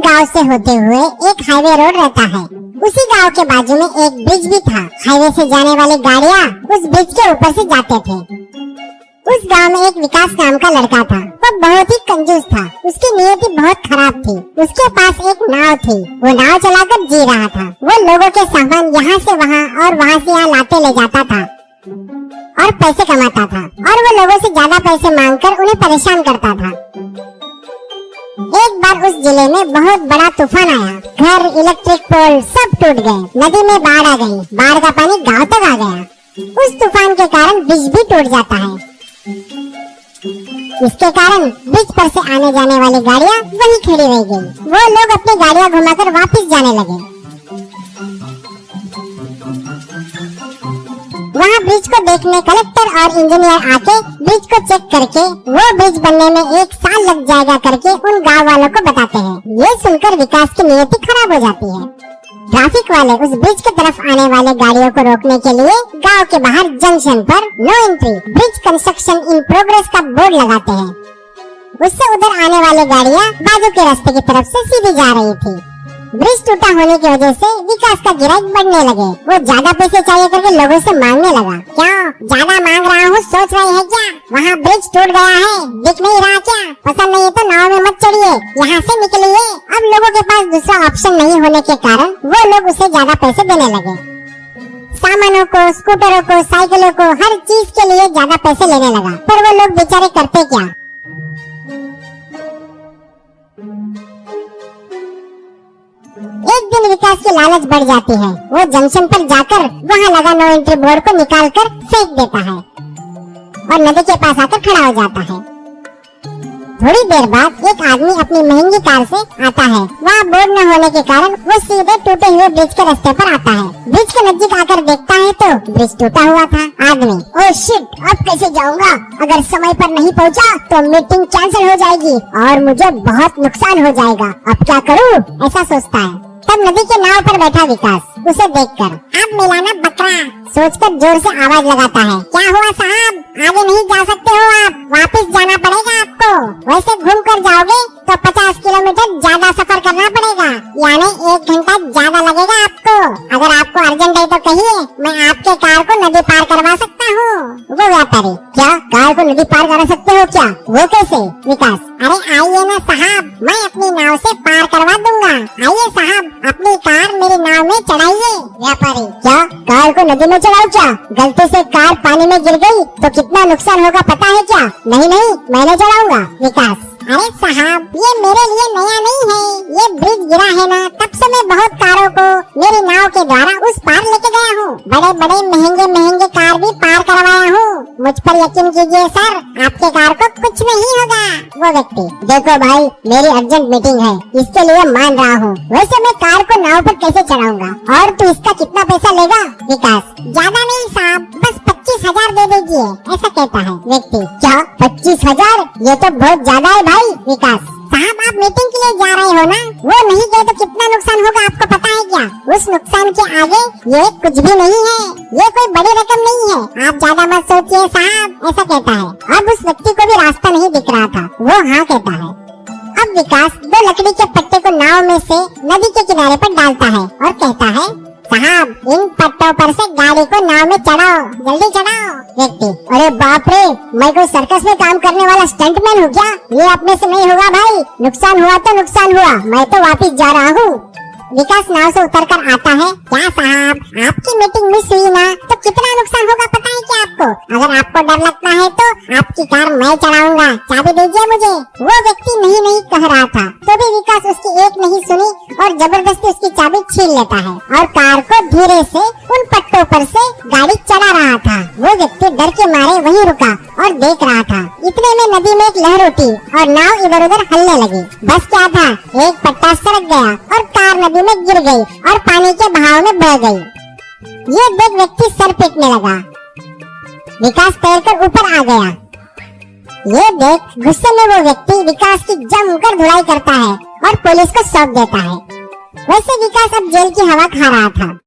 गांव से होते हुए एक हाईवे रोड रहता है। उसी गांव के बाजू में एक ब्रिज भी था। हाईवे से जाने वाली गाड़ियां उस ब्रिज के ऊपर से जाते थे। उस गांव में एक विकास नाम का लड़का था। वो बहुत ही कंजूस था। उसकी नियति बहुत खराब थी। उसके पास एक नाव थी। वो नाव चलाकर जी रहा था। वो लोगों के सामान यहाँ से वहाँ और वहाँ से यहाँ लाते ले जाता था और पैसे कमाता था, और वो लोगों से ज्यादा पैसे मांगकर उन्हें परेशान करता था। एक बार उस जिले में बहुत बड़ा तूफान आया। घर, इलेक्ट्रिक पोल सब टूट गए। नदी में बाढ़ आ गई। बाढ़ का पानी गांव तक आ गया। उस तूफान के कारण ब्रिज भी टूट जाता है। इसके कारण ब्रिज पर से आने जाने वाली गाड़ियां वहीं खड़ी रह गई। वो लोग अपनी गाड़ियां घुमाकर वापस जाने लगे। वहाँ ब्रिज को देखने कलेक्टर और इंजीनियर आके ब्रिज को चेक करके वो ब्रिज बनने में 1 साल लग जाएगा करके उन गांव वालों को बताते हैं। ये सुनकर विकास की नियति खराब हो जाती है। ट्रैफिक वाले उस ब्रिज की तरफ आने वाले गाड़ियों को रोकने के लिए गांव के बाहर जंक्शन पर no entry, bridge construction in progress का बोर्ड लगाते हैं। उससे उधर आने वाली गाड़ियां बाजू के रास्ते की तरफ से सीधी जा रही थी। ब्रिज टूटा होने की वजह से विकास का गिराईक बढ़ने लगे। वो ज्यादा पैसे चाहिए करके लोगों से मांगने लगा। क्यों ज्यादा मांग रहा हूँ, सोच रहे हैं क्या? वहाँ ब्रिज टूट गया है, दिख नहीं रहा क्या? पसंद नहीं है तो नाव में मत चढ़िए, यहाँ से निकलिए। अब लोगों के पास दूसरा ऑप्शन नहीं होने के कारण वो लोग उसे ज्यादा पैसे देने लगे। सामानों को, स्कूटरों को, साइकिलों को, हर चीज के लिए ज्यादा पैसे लेने लगा। पर वो लोग बेचारे करते क्या? एक दिन विकास की लालच बढ़ जाती है। वो जंक्शन पर जाकर वहाँ लगा नो एंट्री बोर्ड को निकालकर फेंक देता है और नदी के पास आकर खड़ा हो जाता है। थोड़ी देर बाद एक आदमी अपनी महंगी कार से आता है। वहाँ बोर्ड न होने के कारण वो सीधे टूटे हुए ब्रिज के रास्ते पर आता है। ब्रिज के नजदीक आकर देखता है तो ब्रिज टूटा हुआ था। आदमी, ओह शिट, अब कैसे जाऊँगा? अगर समय पर नहीं पहुँचा तो मीटिंग कैंसिल हो जाएगी और मुझे बहुत नुकसान हो जाएगा। अब क्या करूँ? ऐसा सोचता है। तब नदी के नाव पर बैठा विकास उसे देखकर, अब मिलाना बकरा सोचकर जोर से आवाज लगाता है। क्या हुआ साहब, आगे नहीं जा सकते हो आप? वापस जाना पड़ेगा आपको। वैसे घूम कर जाओगे तो 50 किलोमीटर ज्यादा सफर करना पड़ेगा, यानी 1 घंटा ज्यादा लगेगा आपको। अगर आपको अर्जेंट है तो कहिए, मैं आपके कार को नदी पार करवा सकता हूँ। वो व्यापारी, क्या कार को नदी पार करा सकते हो क्या? वो कैसे? विकास, अरे आइए ना साहब, मैं अपनी नाव से पार करवा दूंगा। आइए साहब, अपनी कार मेरी नाव में चढ़ाइए। व्यापारी, क्या कार को नदी में चढ़ाओ क्या? गलती से कार पानी में गिर गई तो कितना नुकसान होगा पता है क्या? नहीं नहीं, मैंने चढ़ाऊंगा। विकास, अरे साहब, ये मेरे लिए नया नहीं है। ये ब्रिज गिरा है ना, तब से मैं बहुत कारों को मेरी नाव के द्वारा उस पार लेके गया हूँ। बड़े बड़े महंगे कार भी पार करवाया हूँ। मुझ पर यकीन कीजिए सर, आपके कार को कुछ नहीं होगा। वो व्यक्ति, देखो भाई, मेरी अर्जेंट मीटिंग है, इसके लिए मान रहा हूँ। वैसे मैं कार को नाव पर कैसे चढ़ाऊंगा? और तू इसका कितना पैसा लेगा? विकास, ज्यादा नहीं साहब, बस 25,000 दे दीजिए। ऐसा कहता है व्यक्ति। क्या 25,000? ये तो बहुत ज्यादा है भाई। विकास, साहब आप मीटिंग के लिए जा रहे हो ना, वो नहीं गए तो कितना नुकसान होगा आपको पता है क्या? उस नुकसान के आगे ये कुछ भी नहीं है। ये कोई बड़ी रकम नहीं है, आप ज्यादा मत सोचिए साहब। ऐसा कहता है। अब उस व्यक्ति को भी रास्ता नहीं दिख रहा था। वो हाँ कहता है। अब विकास 2 लकड़ी के पट्टे को नाव में से नदी के किनारे पर डालता है और कहता है, साहब इन पट्टों पर से गाड़ी को नाव में चढ़ाओ, जल्दी चढ़ाओ। व्यक्ति, अरे बाप रे, मैं कोई सर्कस में काम करने वाला स्टंटमैन हूँ क्या? ये अपने से नहीं होगा भाई। नुकसान हुआ तो नुकसान हुआ, मैं तो वापस जा रहा हूँ। विकास नाव से उतरकर आता है। क्या साहब, आपकी मीटिंग मिस हुई ना, तो कितना नुकसान होगा पता है क्या आपको? अगर आपको डर लगता है तो आपकी कार मैं चलाऊंगा, चाबी दीजिए मुझे। वो व्यक्ति नहीं कह रहा था, तो भी विकास उसकी एक नहीं सुनी और जबरदस्ती उसकी चाबी छीन लेता है और कार को धीरे से उन पट्टों पर से गाड़ी चला रहा था। वो व्यक्ति डर के मारे वहीं रुका और देख रहा था। इतने में नदी में एक लहर उठी और नाव इधर उधर हिलने लगी। बस क्या था, एक पट्टा सरक गया और कार नदी में गिर गई और पानी के बहाव में बह गई। ये देख व्यक्ति सर पीटने लगा। विकास तैरकर ऊपर आ गया। ये देख गुस्से में वो व्यक्ति विकास की जमकर धुलाई करता है और पुलिस को सौंप देता है। वैसे विकास अब जेल की हवा खा रहा था।